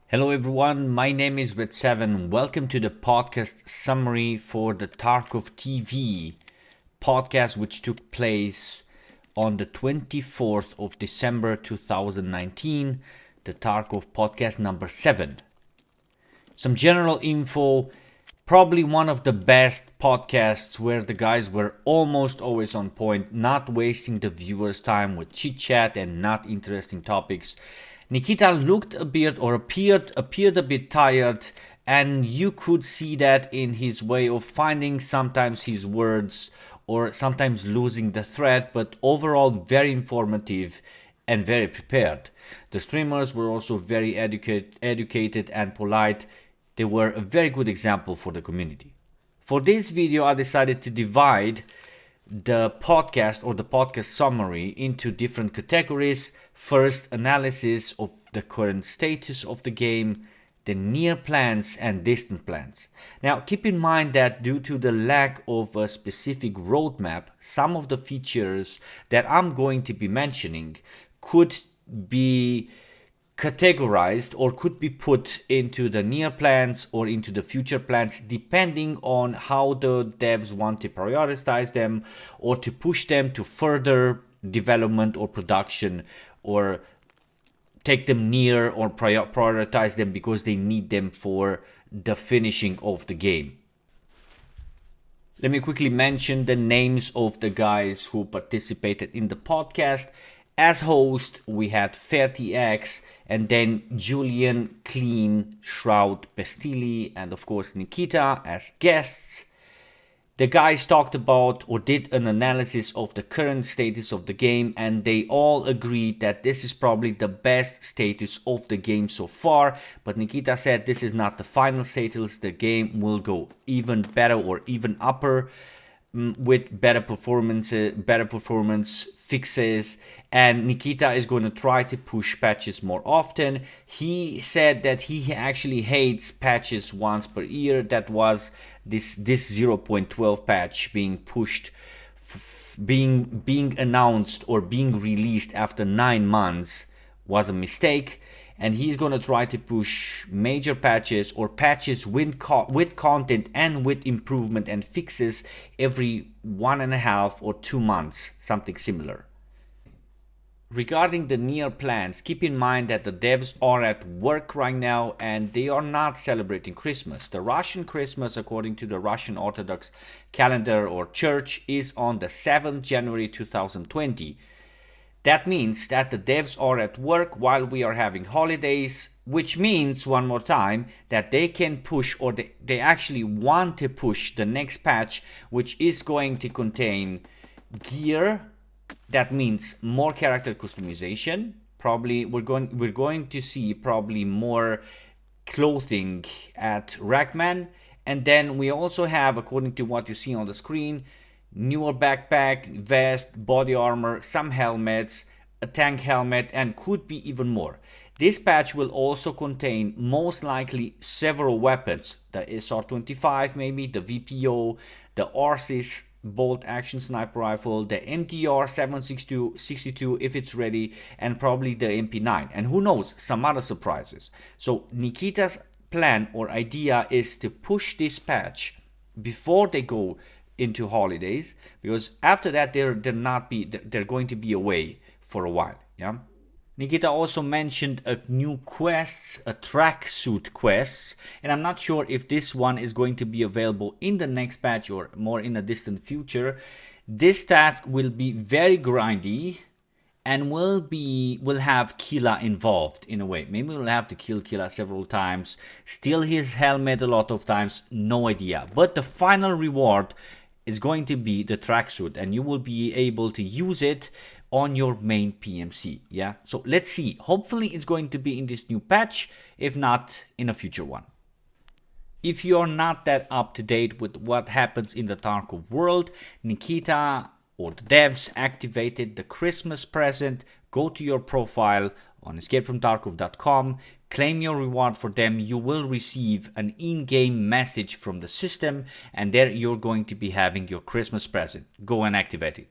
Hello everyone, my name is redseven. Welcome to the podcast summary for the Tarkov TV podcast, which took place on the 24th of December 2019, the Tarkov podcast number 7. Some general info, probably one of the best podcasts where the guys were almost always on point, not wasting the viewers' time with chit chat and not interesting topics. Nikita looked a bit or appeared a bit tired, and you could see that in his way of finding sometimes his words or sometimes losing the thread, but overall very informative and very prepared. The streamers were also very educated and polite. They were a very good example for the community. For this video, I decided to divide the podcast or the podcast summary into different categories. First, analysis of the current status of the game, the near plans and distant plans. Now, keep in mind that due to the lack of a specific roadmap, some of the features that I'm going to be mentioning could be categorized or could be put into the near plans or into the future plans, depending on how the devs want to prioritize them or to push them to further development or production, or take them near or prioritize them because they need them for the finishing of the game. Let me quickly mention the names of the guys who participated in the podcast. As host, we had FairTX, and then Julien, Klean, Shroud, Pestily, and of course Nikita as guests. The guys talked about or did an analysis of the current status of the game, and they all agreed that this is probably the best status of the game so far. But Nikita said this is not the final status. The game will go even better or even upper with better performance fixes, and Nikita is going to try to push patches more often. He said that he actually hates patches once per year. That was this 0.12 patch being pushed, being announced or being released after 9 months was a mistake. And he's going to try to push major patches or patches with content and with improvement and fixes every 1.5 or 2 months, something similar. Regarding the near plans, keep in mind that the devs are at work right now and they are not celebrating Christmas. The Russian Christmas, according to the Russian Orthodox calendar or church, is on the 7th January 2020. That means that the devs are at work while we are having holidays, which means, one more time, that they can push, or they actually want to push the next patch, which is going to contain gear. That means more character customization. Probably we're going to see probably more clothing at Rackman. And then we also have, according to what you see on the screen, newer backpack, vest, body armor, some helmets, a tank helmet, and could be even more. This patch will also contain most likely several weapons, the SR-25 maybe, the VPO, the RCIS bolt action sniper rifle, the MTR 762 if it's ready, and probably the MP9, and who knows, some other surprises. So Nikita's plan or idea is to push this patch before they go into holidays, because after that they're going to be away for a while. Yeah. Nikita also mentioned a new quest, a tracksuit quest, and I'm not sure if this one is going to be available in the next patch or more in a distant future. This task will be very grindy and will have Killa involved in a way. Maybe we'll have to kill Killa several times, steal his helmet a lot of times, no idea. But the final reward is going to be the tracksuit, and you will be able to use it on your main PMC. Yeah, so let's see. Hopefully it's going to be in this new patch, if not in a future one. If you are not that up to date with what happens in the Tarkov world, Nikita or the devs activated the Christmas present. Go to your profile on escapefromtarkov.com, claim your reward for them. You will receive an in-game message from the system, and there you're going to be having your Christmas present. Go and activate it.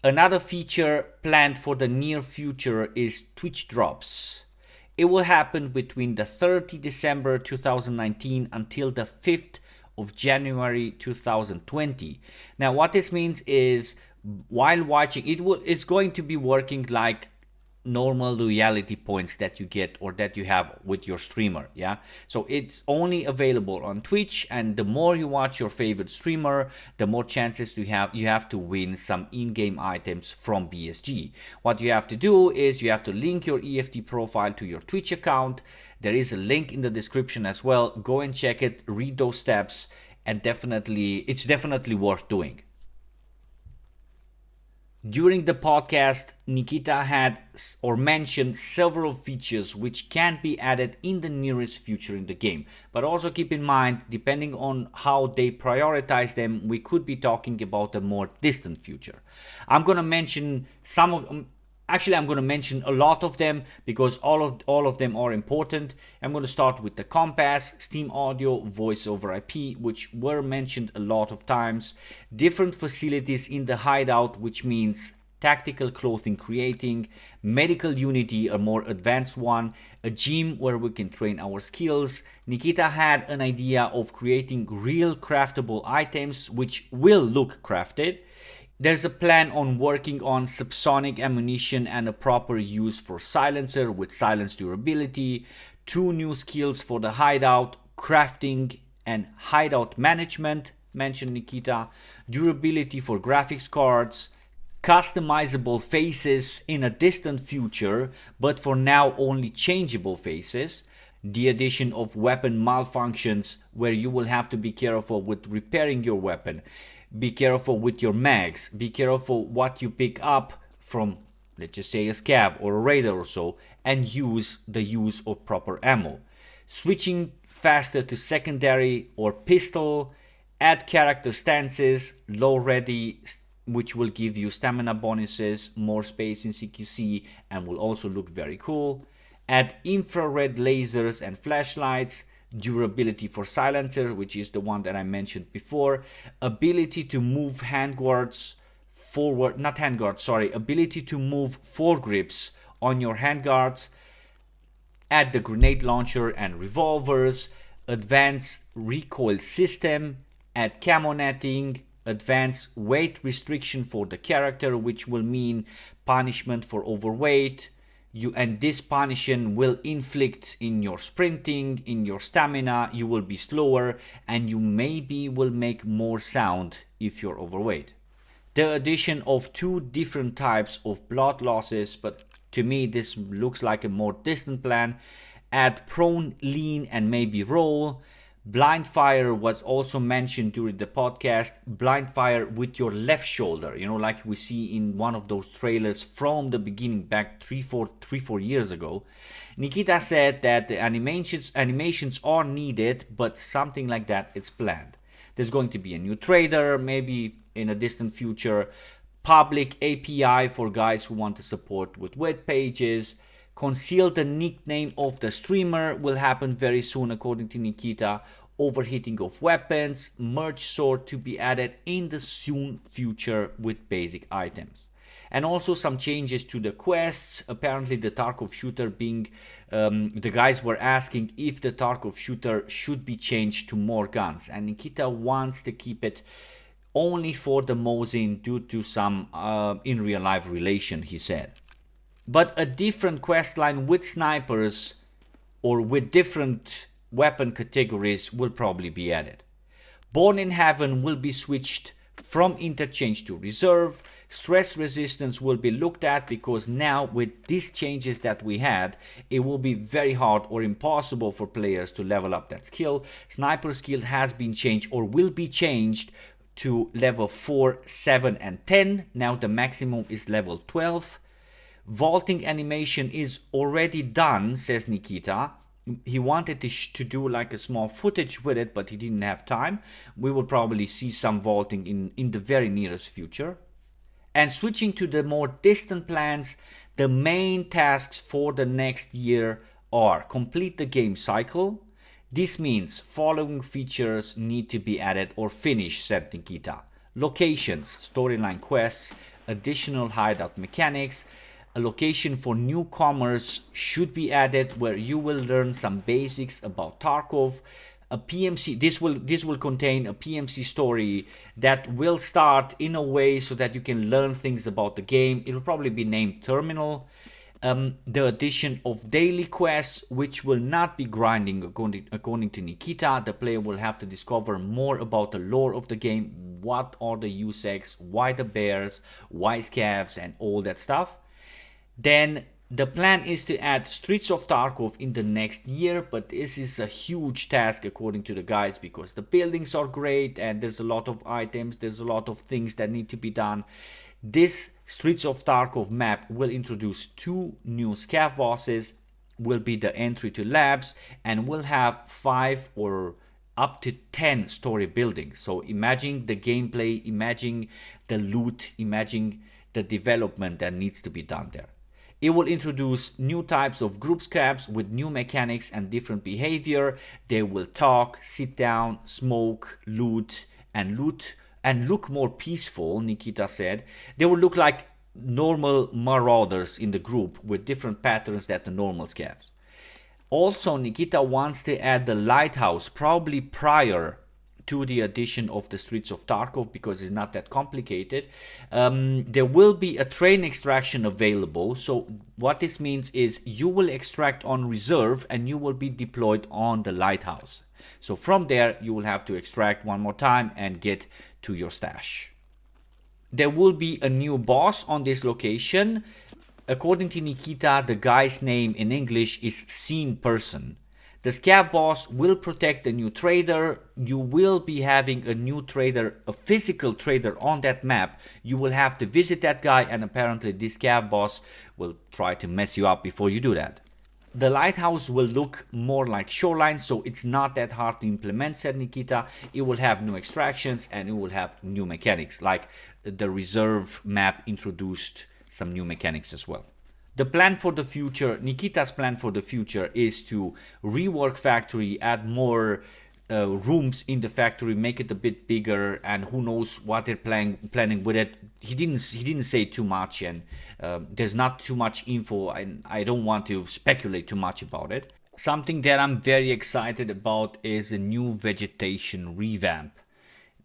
Another feature planned for the near future is Twitch drops. It will happen between the 30 December 2019 until the 5th of January 2020. Now what this means is while watching it's going to be working like normal loyalty points that you get or that you have with your streamer. Yeah, so it's only available on Twitch, and the more you watch your favorite streamer, the more chances you have to win some in-game items from BSG. What you have to do is you have to link your EFT profile to your Twitch account. There is a link in the description as well. Go and check it, read those steps, and it's definitely worth doing. During the podcast, Nikita had or mentioned several features which can be added in the nearest future in the game. But also keep in mind, depending on how they prioritize them, we could be talking about a more distant future. I'm going to mention some of them. Actually, I'm going to mention a lot of them because all of them are important. I'm going to start with the compass, Steam Audio, Voice over IP, which were mentioned a lot of times. Different facilities in the hideout, which means tactical clothing creating, medical unity, a more advanced one, a gym where we can train our skills. Nikita had an idea of creating real craftable items, which will look crafted. There's a plan on working on subsonic ammunition and a proper use for silencer with silence durability, 2 new skills for the hideout, crafting and hideout management, mentioned Nikita, durability for graphics cards, customizable faces in a distant future, but for now only changeable faces, the addition of weapon malfunctions where you will have to be careful with repairing your weapon. Be careful with your mags. Be careful what you pick up from, let's just say, a scav or a raider or so, and use of proper ammo. Switching faster to secondary or pistol. Add character stances, low ready, which will give you stamina bonuses, more space in CQC, and will also look very cool. Add infrared lasers and flashlights. Durability for silencer, which is the one that I mentioned before. Ability to move ability to move foregrips on your handguards. Add the grenade launcher and revolvers. Advanced recoil system. Add camo netting. Advanced weight restriction for the character, which will mean punishment for overweight. And this punishment will inflict in your sprinting, in your stamina. You will be slower and you maybe will make more sound if you're overweight. The addition of 2 different types of blood losses, but to me this looks like a more distant plan. Add prone, lean and maybe roll. Blind fire was also mentioned during the podcast. Blind fire with your left shoulder, like we see in one of those trailers from the beginning back 3-4 years ago. Nikita said that the animations are needed, but something like that is planned. There's going to be a new trader, maybe in a distant future. Public API for guys who want to support with web pages. Conceal the nickname of the streamer will happen very soon according to Nikita. Overheating of weapons, merge sword to be added in the soon future with basic items. And also some changes to the quests. Apparently the Tarkov shooter the guys were asking if the Tarkov shooter should be changed to more guns. And Nikita wants to keep it only for the Mosin due to some in real life relation, he said. But a different quest line with snipers or with different weapon categories will probably be added. Born in Heaven will be switched from interchange to reserve. Stress resistance will be looked at because now with these changes that we had, it will be very hard or impossible for players to level up that skill. Sniper skill has been changed or will be changed to level 4, 7 and 10. Now the maximum is level 12. Vaulting animation is already done, says Nikita. He wanted to do like a small footage with it, but he didn't have time. We will probably see some vaulting in the very nearest future. And switching to the more distant plans, the main tasks for the next year are complete the game cycle. This means following features need to be added or finished, said Nikita. Locations, storyline quests, additional hideout mechanics, A location for newcomers should be added where you will learn some basics about Tarkov. A PMC, this will contain a PMC story that will start in a way so that you can learn things about the game. It will probably be named Terminal. The addition of daily quests, which will not be grinding according to Nikita. The player will have to discover more about the lore of the game. What are the USECs, why the bears, why scavs, and all that stuff. Then the plan is to add Streets of Tarkov in the next year, but this is a huge task according to the guys, because the buildings are great and there's a lot of items, there's a lot of things that need to be done. This Streets of Tarkov map will introduce 2 new scav bosses, will be the entry to labs, and will have 5 or up to 10 story buildings. So imagine the gameplay, imagine the loot, imagine the development that needs to be done there. It will introduce new types of group scabs with new mechanics and different behavior. They will talk, sit down, smoke, loot, and look more peaceful, Nikita said. They will look like normal marauders in the group with different patterns than the normal scavs. Also, Nikita wants to add the Lighthouse, probably prior to the addition of the Streets of Tarkov, because it's not that complicated. There will be a train extraction available. So what this means is you will extract on reserve and you will be deployed on the Lighthouse. So from there you will have to extract one more time and get to your stash. There will be a new boss on this location. According to Nikita, the guy's name in English is Seen Person. The scav boss will protect the new trader. You will be having a new trader, a physical trader on that map. You will have to visit that guy, and apparently this scav boss will try to mess you up before you do that. The Lighthouse will look more like Shoreline, so it's not that hard to implement, said Nikita. It will have new extractions and it will have new mechanics, like the reserve map introduced some new mechanics as well. The plan for the future, Nikita's plan for the future, is to rework factory, add more rooms in the factory, make it a bit bigger, and who knows what they're planning with it. He didn't say too much, and there's not too much info, and I don't want to speculate too much about it. Something that I'm very excited about is a new vegetation revamp.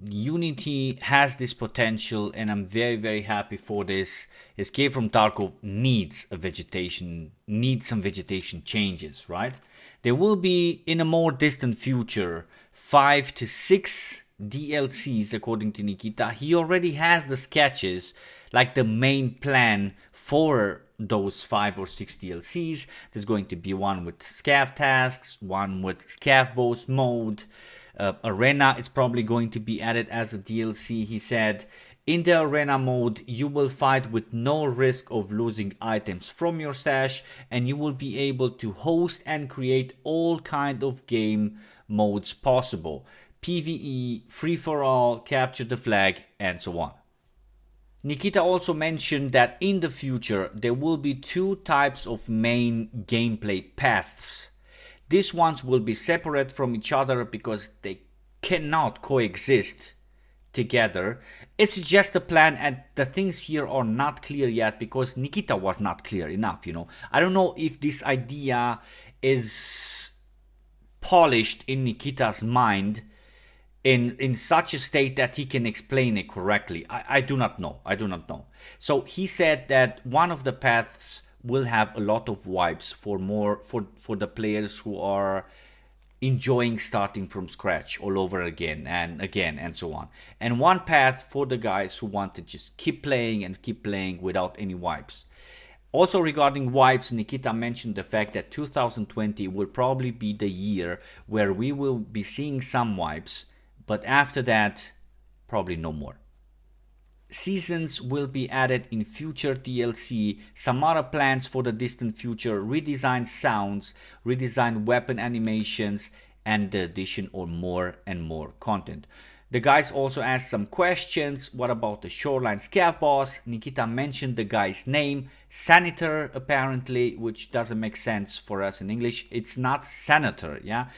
Unity has this potential, and I'm very happy for this. Escape from Tarkov needs some vegetation changes, right? There will be, in a more distant future, 5 to 6 DLCs according to Nikita. He already has the sketches, like the main plan for those 5 or 6 DLCs. There's going to be one with scav tasks, one with scav boss mode. Arena is probably going to be added as a DLC, he said. In the arena mode, you will fight with no risk of losing items from your stash, and you will be able to host and create all kind of game modes possible. PvE, free-for-all, capture the flag, and so on. Nikita also mentioned that in the future, there will be 2 types of main gameplay paths. These ones will be separate from each other because they cannot coexist together. It's just a plan, and the things here are not clear yet because Nikita was not clear enough, you know. I don't know if this idea is polished in Nikita's mind in such a state that he can explain it correctly. I do not know. So he said that one of the paths will have a lot of wipes for the players who are enjoying starting from scratch all over again and so on. And one path for the guys who want to just keep playing without any wipes. Also regarding wipes, Nikita mentioned the fact that 2020 will probably be the year where we will be seeing some wipes, but after that, probably no more. Seasons will be added in future DLC, some other plans for the distant future, redesigned sounds, redesigned weapon animations, and the addition of more and more content. The guys also asked some questions. What about the Shoreline Scav boss? Nikita mentioned the guy's name, Senator apparently, which doesn't make sense for us in English. It's not Senator, yeah?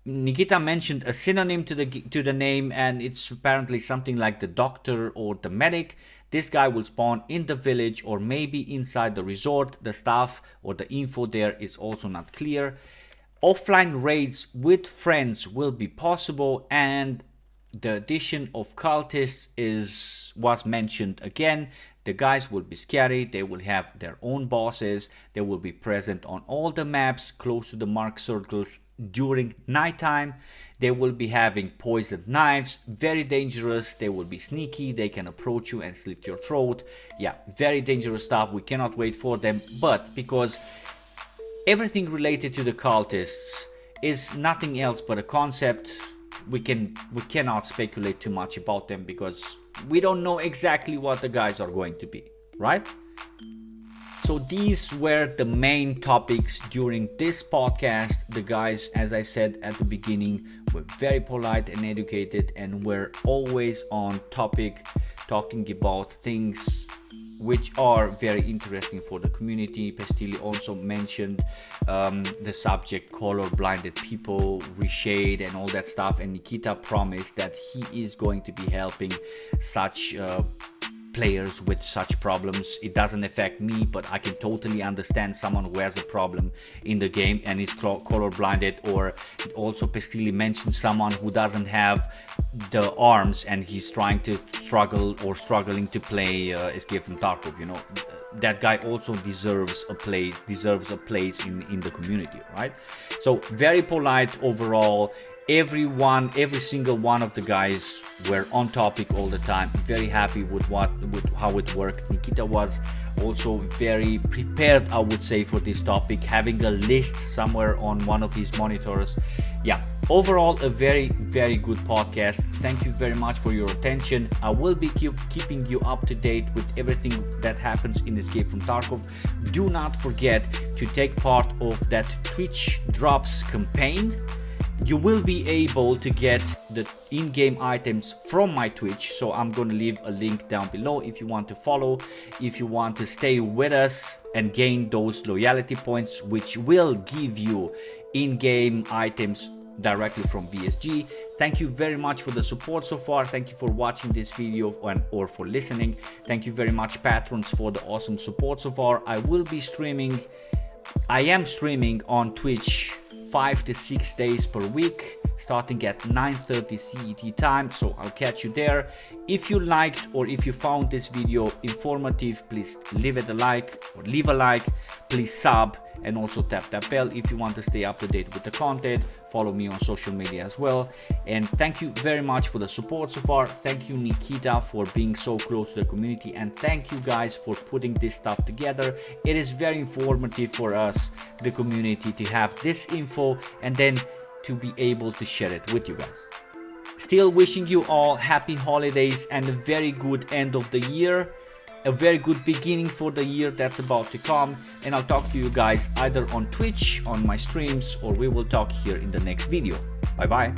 Nikita mentioned a synonym to the name, and it's apparently something like the doctor or the medic. This guy will spawn in the village or maybe inside the resort. The stuff or the info there is also not clear. Offline raids with friends will be possible, and the addition of cultists was mentioned again. The guys will be scary, they will have their own bosses, they will be present on all the maps close to the marked circles during nighttime. They will be having poisoned knives, very dangerous. They will be sneaky, they can approach you and slit your throat. Yeah, very dangerous stuff. We cannot wait for them, but because everything related to the cultists is nothing else but a concept, we cannot speculate too much about them because we don't know exactly what the guys are going to be, right? So these were the main topics during this podcast. The guys, as I said at the beginning, were very polite and educated and were always on topic, talking about things which are very interesting for the community. Pestily also mentioned the subject color-blinded people, reshade and all that stuff, and Nikita promised that he is going to be helping such players with such problems. It doesn't affect me, but I can totally understand someone who has a problem in the game and is color-blinded. Or also Pestily mentioned someone who doesn't have the arms and he's trying to struggling to play Escape from Tarkov. You know, that guy also deserves a place in the community, right? So very polite overall. Every single one of the guys were on topic all the time. Very happy with how it worked. Nikita was also very prepared, I would say, for this topic, having a list somewhere on one of his monitors. Yeah, overall a very good podcast. Thank you very much for your attention. I will be keeping you up to date with everything that happens in Escape from Tarkov. Do not forget to take part of that Twitch drops campaign. You will be able to get the in-game items from my Twitch, so I'm going to leave a link down below if you want to follow, if you want to stay with us and gain those loyalty points, which will give you in-game items directly from BSG. Thank you very much for the support so far. Thank you for watching this video or for listening. Thank you very much, patrons, for the awesome support so far. I am streaming on Twitch 5 to 6 days per week, starting at 9:30 CET time, so I'll catch you there. If you liked or if you found this video informative, please leave a like, please sub, and also tap that bell if you want to stay up to date with the content. Follow me on social media as well. And thank you very much for the support so far. Thank you, Nikita, for being so close to the community, and thank you guys for putting this stuff together. It is very informative for us, the community, to have this info and then to be able to share it with you guys. Still wishing you all happy holidays and a very good end of the year, a very good beginning for the year that's about to come, and I'll talk to you guys either on Twitch, on my streams, or we will talk here in the next video. Bye bye.